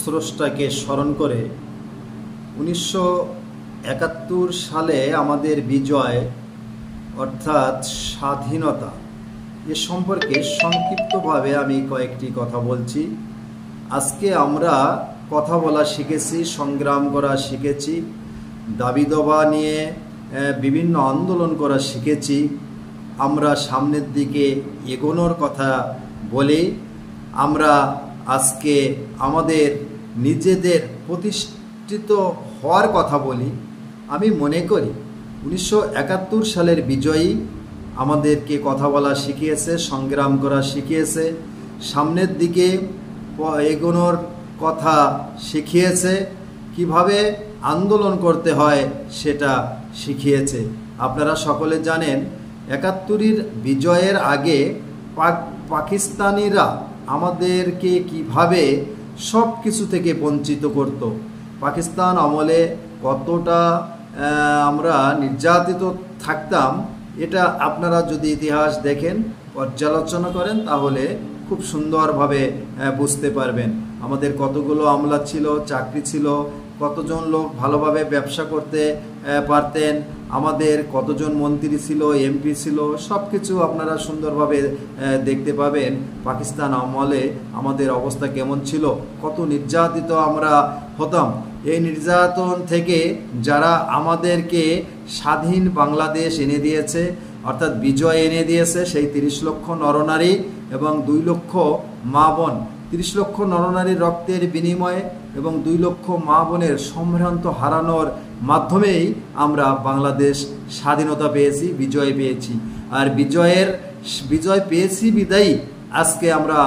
স্রষ্টাকে স্মরণ করে 1971 সালে আমাদের বিজয় অর্থাৎ স্বাধীনতা এ সম্পর্কে সংক্ষিপ্তভাবে আমি কয়েকটি কথা বলছি। আজকে আমরা কথা বলা শিখেছি, সংগ্রাম করা শিখেছি, দাবি দাবা নিয়ে বিভিন্ন আন্দোলন করা শিখেছি। আমরা সামনের দিকে এগোনোর কথা বলে আমরা আজকে আমাদের নিজেদের প্রতিষ্ঠিত হওয়ার কথা বলি। আমি মনে করি 1971 সালের বিজয়ী আমাদেরকে কথা বলা শিখিয়েছে, সংগ্রাম করা শিখিয়েছে, সামনের দিকে এগোনোর কথা শিখিয়েছে, কিভাবে আন্দোলন করতে হয় সেটা শিখিয়েছে। আপনারা সকলে জানেন 71-এর বিজয়ের আগে পাকিস্তানিরা আমাদেরকে কিভাবে সব কিছু থেকে বঞ্চিত করত। পাকিস্তান আমলে কতটা আমরা নির্যাতিত থাকতাম, এটা আপনারা যদি ইতিহাস দেখেন, পর্যালোচনা করেন, তাহলে খুব সুন্দরভাবে বুঝতে পারবেন। আমাদের কতগুলো আমলা ছিল, চাকরি ছিল, কতজন লোক ভালোভাবে ব্যবসা করতে পারতেন, আমাদের কতজন মন্ত্রী ছিল, এমপি ছিল, সব কিছু আপনারা সুন্দরভাবে দেখতে পাবেন। পাকিস্তান আমলে আমাদের অবস্থা কেমন ছিল, কত নির্যাতিত আমরা হতাম। এই নির্যাতন থেকে যারা আমাদেরকে স্বাধীন বাংলাদেশ এনে দিয়েছে, অর্থাৎ বিজয় এনে দিয়েছে, সেই 30 লক্ষ নরনারী এবং 2 লক্ষ মা বোন, 30 লক্ষ নরনারীর রক্তের বিনিময়ে এবং 2 লক্ষ মা বোনের সম্ভ্রান্ত হারানোর মাধ্যমেই আমরা বাংলাদেশ স্বাধীনতা পেয়েছি, বিজয় পেয়েছি। আর বিজয় পেয়েছি বিদায়ী আজকে আমরা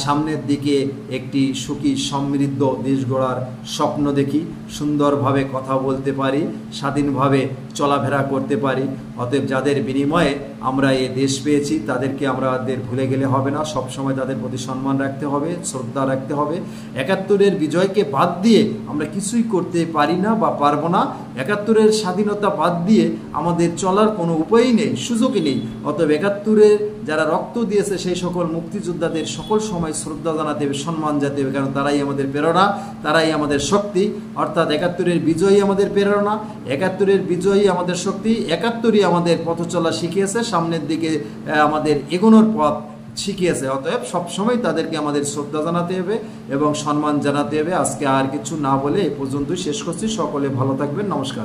সামনের দিকে একটি সুখী সমৃদ্ধ দেশ গড়ার স্বপ্ন দেখি, সুন্দরভাবে কথা বলতে পারি, স্বাধীনভাবে চলাফেরা করতে পারি। অতএব যাদের বিনিময়ে আমরা এ দেশ পেয়েছি তাদেরকে আমাদের ভুলে গেলে হবে না, সবসময় তাদের প্রতি সম্মান রাখতে হবে, শ্রদ্ধা রাখতে হবে। 71-এর বিজয়কে বাদ দিয়ে আমরা কিছুই করতে পারি না বা পারবো না। 71-এর স্বাধীনতা বাদ দিয়ে আমাদের চলার কোনো উপায়ই নেই, সুযোগই নেই। অতএব 71-এর যারা রক্ত দিয়েছে সেই সকল মুক্তিযোদ্ধাদের সকল সময় শ্রদ্ধা জানাতে হবে, সম্মান জানাতে হবে, কারণ তারাই আমাদের প্রেরণা, তারাই আমাদের শক্তি। অর্থাৎ 71-এর বিজয়ী আমাদের প্রেরণা, 71-এর বিজয়ী আমাদের শক্তি, 71-ই আমাদের পথ চলা শিখিয়েছে, সামনের দিকে আমাদের এগোনোর পথ শিখিয়েছে। অতএব সবসময় তাদেরকে আমাদের শ্রদ্ধা জানাতে হবে এবং সম্মান জানাতে হবে। আজকে আর কিছু না বলে এই পর্যন্তই শেষ করছি। সকলে ভালো থাকবেন, নমস্কার।